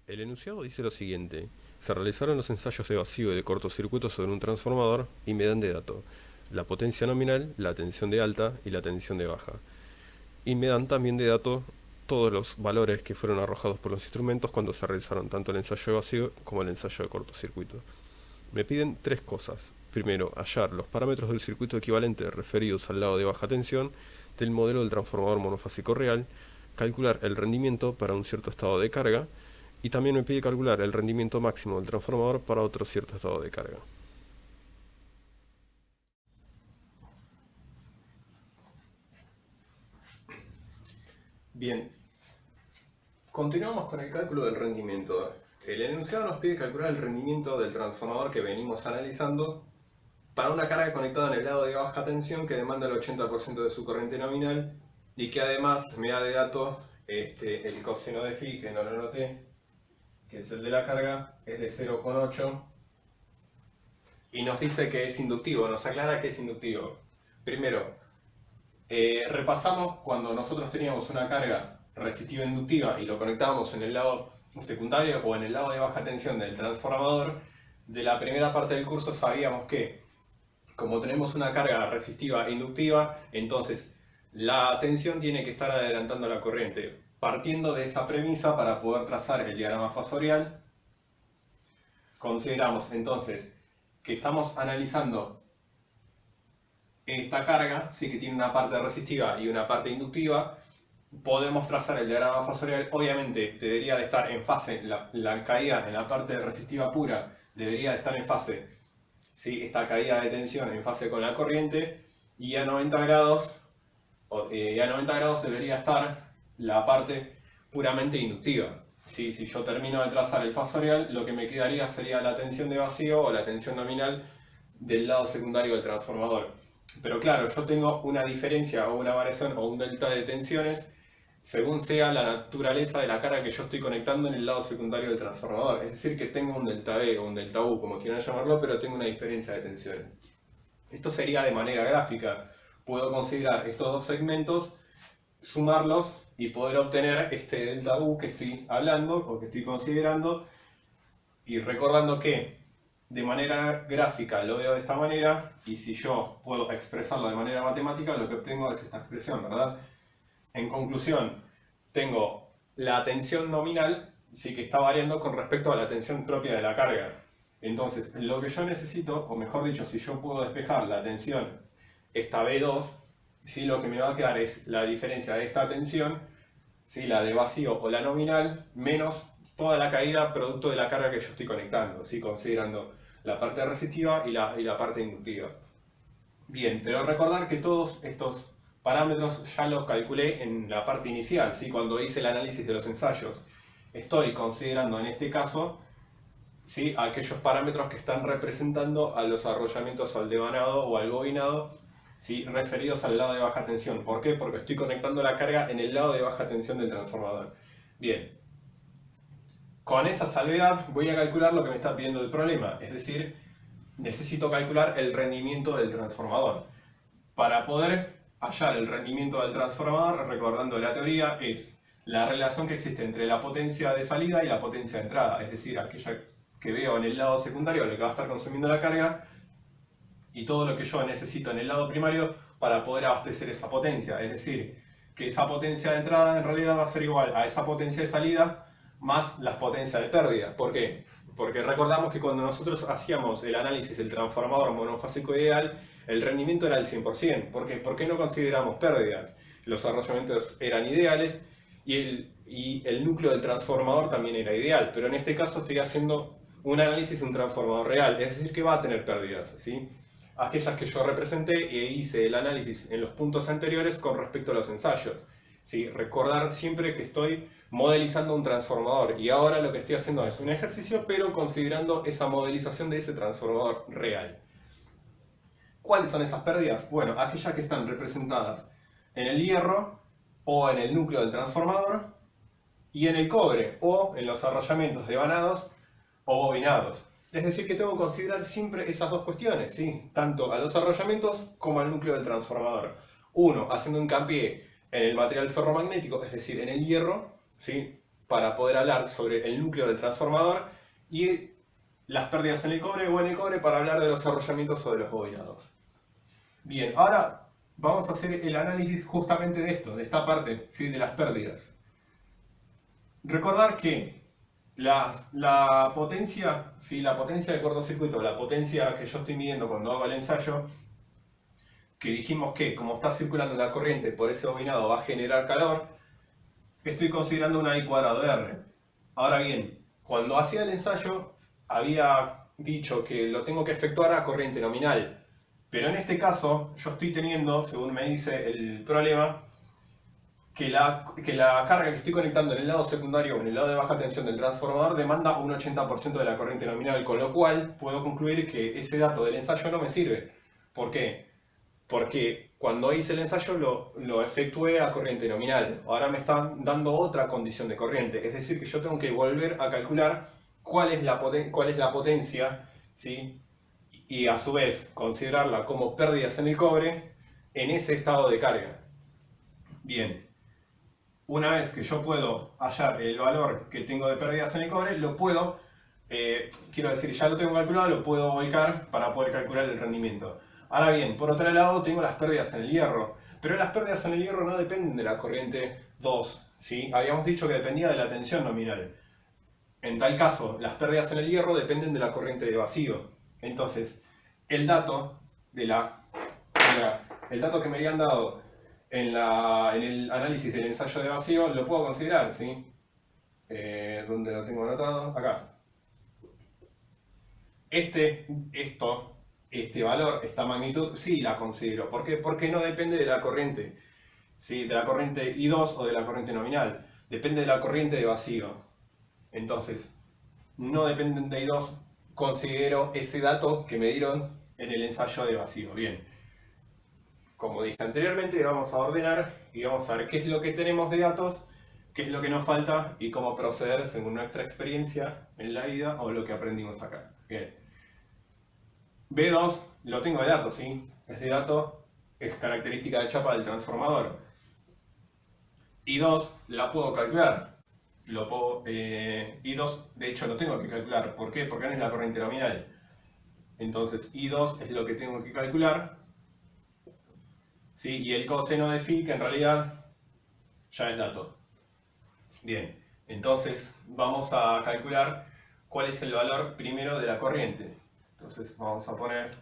El enunciado dice lo siguiente: se realizaron los ensayos de vacío y de cortocircuito sobre un transformador y me dan de dato la potencia nominal, la tensión de alta y la tensión de baja. Y me dan también de dato todos los valores que fueron arrojados por los instrumentos cuando se realizaron tanto el ensayo de vacío como el ensayo de cortocircuito. Me piden tres cosas. Primero, hallar los parámetros del circuito equivalente referidos al lado de baja tensión del modelo del transformador monofásico real, calcular el rendimiento para un cierto estado de carga, y también me pide calcular el rendimiento máximo del transformador para otro cierto estado de carga. Bien, continuamos con el cálculo del rendimiento. El enunciado nos pide calcular el rendimiento del transformador que venimos analizando para una carga conectada en el lado de baja tensión que demanda el 80% de su corriente nominal y que además me da de dato el coseno de phi, que no lo noté, que es el de la carga, es de 0,8 y nos dice que es inductivo, nos aclara que es inductivo. Primero, repasamos cuando nosotros teníamos una carga resistiva inductiva y lo conectábamos en el lado secundario o en el lado de baja tensión del transformador. De la primera parte del curso sabíamos que como tenemos una carga resistiva inductiva, entonces la tensión tiene que estar adelantando la corriente. Partiendo de esa premisa para poder trazar el diagrama fasorial, consideramos entonces que estamos analizando esta carga, sí que tiene una parte resistiva y una parte inductiva. Podemos trazar el diagrama fasorial. Obviamente debería de estar en fase, la caída en la parte resistiva pura debería de estar en fase, ¿sí? Esta caída de tensión en fase con la corriente, y a 90 grados, debería estar la parte puramente inductiva. ¿Sí? Si yo termino de trazar el fasorial, lo que me quedaría sería la tensión de vacío o la tensión nominal del lado secundario del transformador. Pero claro, yo tengo una diferencia o una variación o un delta de tensiones según sea la naturaleza de la carga que yo estoy conectando en el lado secundario del transformador. Es decir, que tengo un delta B o un delta U, como quieran llamarlo, pero tengo una diferencia de tensiones. Esto sería de manera gráfica. Puedo considerar estos dos segmentos, sumarlos y poder obtener este delta U que estoy hablando o que estoy considerando, y recordando que de manera gráfica lo veo de esta manera, y si yo puedo expresarlo de manera matemática, lo que obtengo es esta expresión, ¿verdad? En conclusión, tengo la tensión nominal, sí, que está variando con respecto a la tensión propia de la carga. Entonces, lo que yo necesito, o mejor dicho, si yo puedo despejar la tensión, esta B2, ¿sí? Lo que me va a quedar es la diferencia de esta tensión, ¿sí? La de vacío o la nominal, menos toda la caída producto de la carga que yo estoy conectando, ¿sí? Considerando la parte resistiva y la parte inductiva. Bien, pero recordar que todos estos parámetros ya los calculé en la parte inicial, ¿sí? Cuando hice el análisis de los ensayos. Estoy considerando en este caso, ¿sí? Aquellos parámetros que están representando a los arrollamientos al devanado o al bobinado, ¿sí? Referidos al lado de baja tensión. ¿Por qué? Porque estoy conectando la carga en el lado de baja tensión del transformador. Bien, con esa salvedad voy a calcular lo que me está pidiendo el problema, es decir, necesito calcular el rendimiento del transformador. Para poder hallar el rendimiento del transformador, recordando la teoría, es la relación que existe entre la potencia de salida y la potencia de entrada, es decir, aquella que veo en el lado secundario, lo que va a estar consumiendo la carga, y todo lo que yo necesito en el lado primario para poder abastecer esa potencia. Es decir, que esa potencia de entrada en realidad va a ser igual a esa potencia de salida más las potencias de pérdida. ¿Por qué? Porque recordamos que cuando nosotros hacíamos el análisis del transformador monofásico ideal, el rendimiento era el 100%. ¿Por qué? Porque no consideramos pérdidas. Los arrollamientos eran ideales y el núcleo del transformador también era ideal. Pero en este caso estoy haciendo un análisis de un transformador real, es decir, que va a tener pérdidas, ¿sí? Aquellas que yo representé e hice el análisis en los puntos anteriores con respecto a los ensayos. ¿Sí? Recordar siempre que estoy modelizando un transformador, y ahora lo que estoy haciendo es un ejercicio, pero considerando esa modelización de ese transformador real. ¿Cuáles son esas pérdidas? Bueno, aquellas que están representadas en el hierro o en el núcleo del transformador, y en el cobre o en los arrollamientos devanados o bobinados. Es decir, que tengo que considerar siempre esas dos cuestiones, ¿sí? Tanto a los arrollamientos como al núcleo del transformador. Uno, haciendo hincapié en el material ferromagnético, es decir, en el hierro, ¿sí? para poder hablar sobre el núcleo del transformador y las pérdidas en el cobre o en el cobre para hablar de los arrollamientos o de los bobinados. Bien, ahora vamos a hacer el análisis justamente de esto, de esta parte, ¿sí? De las pérdidas. Recordar que la potencia, ¿sí? La potencia de cortocircuito, la potencia que yo estoy midiendo cuando hago el ensayo, que dijimos que como está circulando la corriente por ese bobinado va a generar calor, estoy considerando una I cuadrado de R. Ahora bien, cuando hacía el ensayo había dicho que lo tengo que efectuar a corriente nominal, pero en este caso yo estoy teniendo, según me dice el problema, que la carga que estoy conectando en el lado secundario o en el lado de baja tensión del transformador demanda un 80% de la corriente nominal, con lo cual puedo concluir que ese dato del ensayo no me sirve. ¿Por qué? Porque cuando hice el ensayo lo efectué a corriente nominal. Ahora me están dando otra condición de corriente, es decir, que yo tengo que volver a calcular cuál es la potencia, ¿sí? Y a su vez considerarla como pérdidas en el cobre en ese estado de carga. Bien, una vez que yo puedo hallar el valor que tengo de pérdidas en el cobre, lo puedo, quiero decir, ya lo tengo calculado, lo puedo volcar para poder calcular el rendimiento. Ahora bien, por otro lado tengo las pérdidas en el hierro, pero las pérdidas en el hierro no dependen de la corriente 2, ¿sí? Habíamos dicho que dependía de la tensión nominal. En tal caso, las pérdidas en el hierro dependen de la corriente de vacío. Entonces, el dato que me habían dado en el análisis del ensayo de vacío lo puedo considerar, ¿sí? ¿Dónde lo tengo anotado? Acá. Este valor, esta magnitud, sí la considero. ¿Por qué? Porque no depende de la corriente, ¿sí? De la corriente I2 o de la corriente nominal. Depende de la corriente de vacío. Entonces, no dependen de I2, considero ese dato que me dieron en el ensayo de vacío. Bien. Como dije anteriormente, vamos a ordenar y vamos a ver qué es lo que tenemos de datos, qué es lo que nos falta y cómo proceder según nuestra experiencia en la vida o lo que aprendimos acá. Bien. B2 lo tengo de datos, ¿sí? Este dato es característica de chapa del transformador. I2 la puedo calcular. I2 de hecho lo tengo que calcular. ¿Por qué? Porque no es la corriente nominal. Entonces I2 es lo que tengo que calcular. ¿Sí? Y el coseno de phi, que en realidad ya es dato. Bien, entonces vamos a calcular cuál es el valor primero de la corriente. Entonces vamos a poner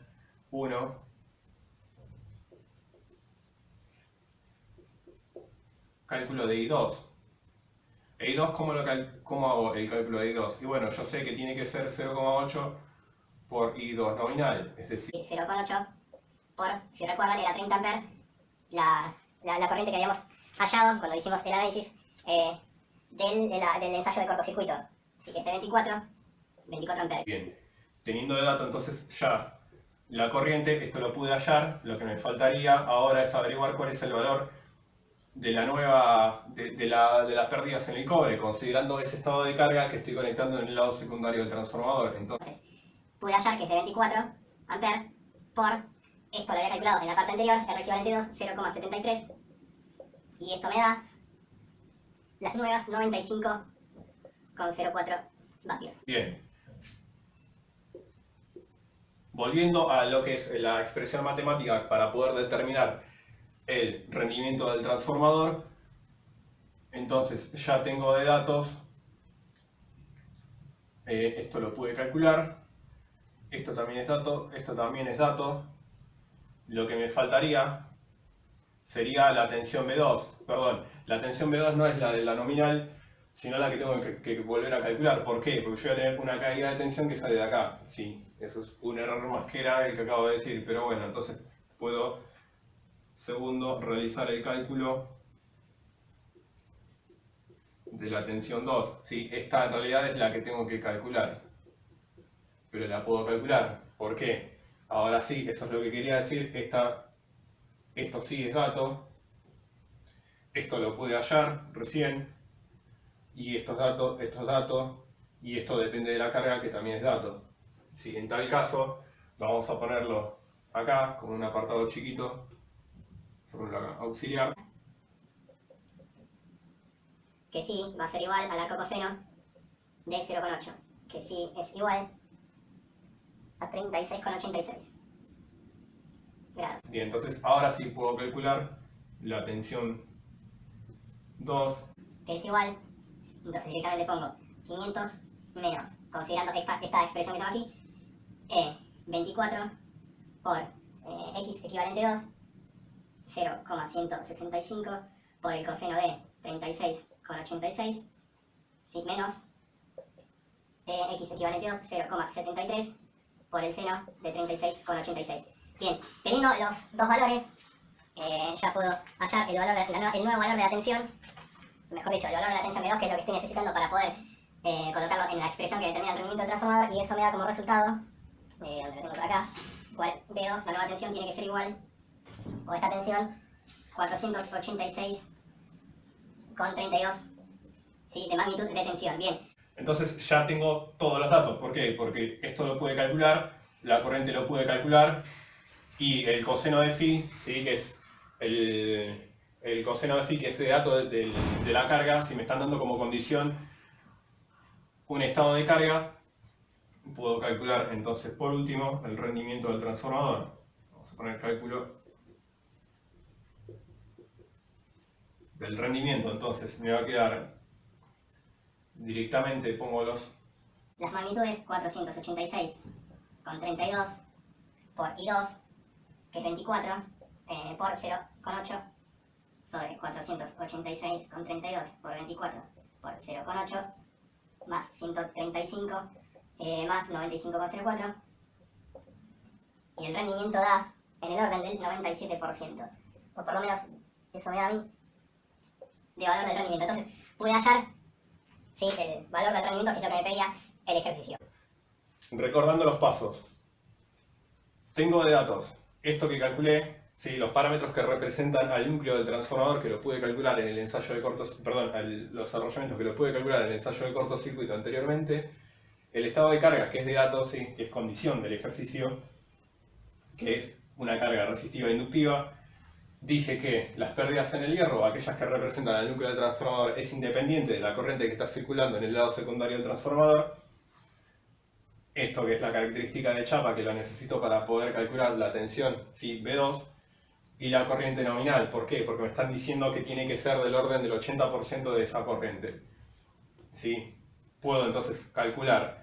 1 cálculo de I2. I2, ¿cómo hago el cálculo de I2? Y bueno, yo sé que tiene que ser 0,8 por I2 nominal, es decir... 0,8 por, si recuerdan, era 30 amperes, la corriente que habíamos hallado cuando hicimos el análisis del ensayo de cortocircuito. Así que es de 24 amperes. Bien, teniendo de dato entonces ya la corriente, esto lo pude hallar, lo que me faltaría ahora es averiguar cuál es el valor de las pérdidas en el cobre, considerando ese estado de carga que estoy conectando en el lado secundario del transformador. Entonces, pude hallar que es de 24 amperes por, esto lo había calculado en la parte anterior, R equivalente 2, 0,73, y esto me da las nuevas 95,04 vatios. Bien. Volviendo a lo que es la expresión matemática para poder determinar el rendimiento del transformador, entonces ya tengo de datos, esto lo pude calcular, esto también es dato, esto también es dato. Lo que me faltaría sería la tensión B2, perdón, la tensión B2 no es la de la nominal, sino la que tengo que volver a calcular. ¿Por qué? Porque yo voy a tener una caída de tensión que sale de acá. Sí, eso es un error más que grave el que acabo de decir, pero bueno, entonces puedo, segundo, realizar el cálculo de la tensión 2. Sí, esta en realidad es la que tengo que calcular, pero la puedo calcular. ¿Por qué? Ahora sí, eso es lo que quería decir. Esto sí es dato, esto lo pude hallar recién, y estos datos, y esto depende de la carga que también es dato. Sí, en tal caso, vamos a ponerlo acá con un apartado chiquito, ponerlo acá, auxiliar. que phi va a ser igual al arco coseno de 0,8, que phi es igual a 36,86 grados. Bien, entonces ahora sí puedo calcular la tensión 2, que es igual, entonces directamente pongo 500 menos, considerando esta expresión que tengo aquí, 24 por x equivalente 2, 0,165 por el coseno de 36,86, ¿sí? Menos x equivalente 2, 0,73 por el seno de 36,86. Bien, teniendo los dos valores, ya puedo hallar el nuevo valor de la tensión, mejor dicho, el valor de la tensión B2, que es lo que estoy necesitando para poder colocarlo en la expresión que determina el rendimiento del transformador, y eso me da como resultado, donde lo tengo por acá, B2, la nueva tensión tiene que ser igual, o esta tensión, 486,32, ¿sí? De magnitud de tensión. Bien. Entonces ya tengo todos los datos. ¿Por qué? Porque esto lo pude calcular, la corriente lo pude calcular, y el coseno de phi, ¿sí? Que es el coseno de phi, que es ese dato de la carga, si me están dando como condición un estado de carga, puedo calcular entonces por último el rendimiento del transformador. Vamos a poner cálculo del rendimiento, entonces me va a quedar directamente, pongo las magnitudes, 486,32 por I2, que es 24, por 0,8 sobre 486,32 por 24 por 0,8 más 135 más 95,04, y el rendimiento da en el orden del 97%, o por lo menos eso me da a mí de valor del rendimiento. Entonces pude hallar, sí, el valor del rendimiento, que es lo que me pedía el ejercicio. Recordando los pasos, tengo de datos esto que calculé, ¿sí? Los parámetros que representan al núcleo del transformador, que lo pude calcular en el ensayo de los arrollamientos que lo pude calcular en el ensayo de cortocircuito anteriormente, el estado de carga, que es de datos, ¿sí? Que es condición del ejercicio, que es una carga resistiva e inductiva. Dije que las pérdidas en el hierro, aquellas que representan al núcleo del transformador, es independiente de la corriente que está circulando en el lado secundario del transformador. Esto que es la característica de chapa, que lo necesito para poder calcular la tensión, ¿sí? B2, y la corriente nominal. ¿Por qué? Porque me están diciendo que tiene que ser del orden del 80% de esa corriente, ¿sí? Puedo entonces calcular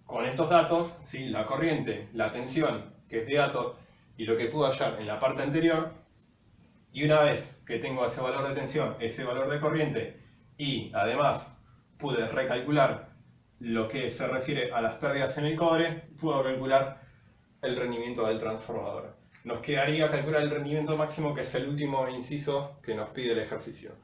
con estos datos, ¿sí? La corriente, la tensión, que es de dato, y lo que pude hallar en la parte anterior, y una vez que tengo ese valor de tensión, ese valor de corriente, y además pude recalcular lo que se refiere a las pérdidas en el cobre, puedo calcular el rendimiento del transformador. Nos quedaría calcular el rendimiento máximo, que es el último inciso que nos pide el ejercicio.